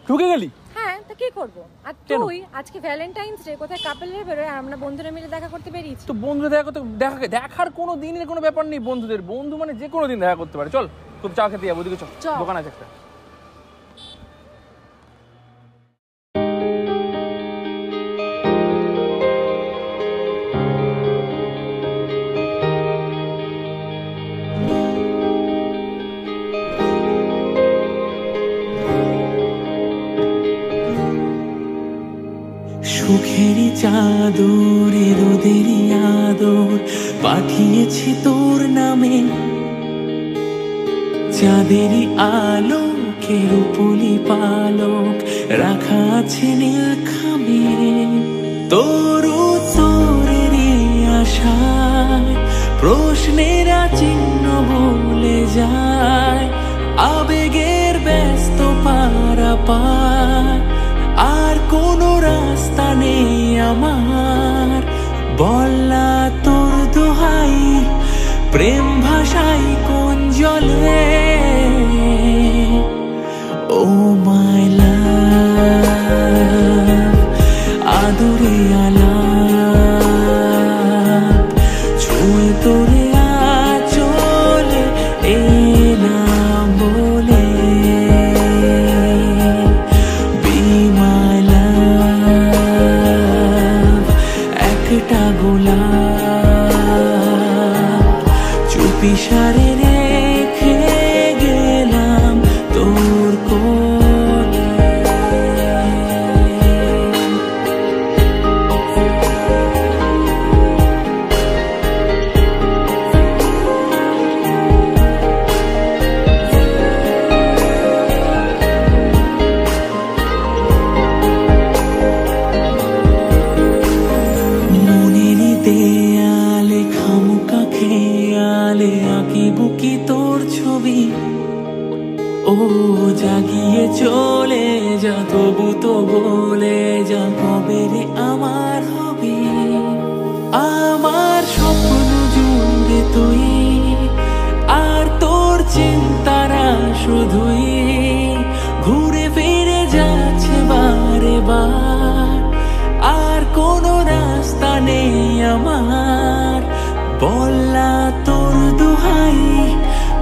ঢুকে গেলি? হ্যাঁ, তা কি করবো? আর তুই আজকে ভ্যালেন্টাইন্স ডে, কোথায় কাপলরা বেরোয়, আমরা বন্ধুরা মিলে দেখা করতে বেরিয়েছি। তো বন্ধুরা দেখার কোনো দিনের কোনো ব্যাপার নেই। বন্ধুদের বন্ধু মানে যে কোনো দিন দেখা করতে পারে। চল খুব চা খেতে যাবো, ওদিকে চল, দোকান আছে একটা। সুখেরই চাদরে রোদেরই আদর পাঠিয়েছি তোর নামে, চাঁদেরই আলোকে রূপলি পালক রাখা আছে নীল খামে। তোর উত্তরেরই আশায় প্রশ্নেরা চিহ্ন বলে যায়, আবেগের ব্যস্ত পারাপার আর কোনো রাস্তা নেই আমার। বললা তোর দোহাই প্রেম ভাষাই কোন জলে, ও মাই লাভ আদরে আলাপ ছুঁয়ে তোরে আঁচলে এলাম বলে। একটা গোলাপ চুপি সারে রেখে গেলাম তোর কোলে। দেয়ালে খামুকা খেয়ালে আঁকি বুকি তোর ছবি, ও জাগিয়ে চলে যা তবু তো বলে যা কবে রে আমার হবি। আমার স্বপ্ন জুড়ে তুই আর তোর চিন্তারা শুধুই ঘুরে ফিরে যাচ্ছে বারে বার, আর কোনো রাস্তা নেই আমার। বললা তোর দোহাই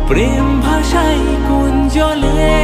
প্রেম ভাষাই কোন জলে,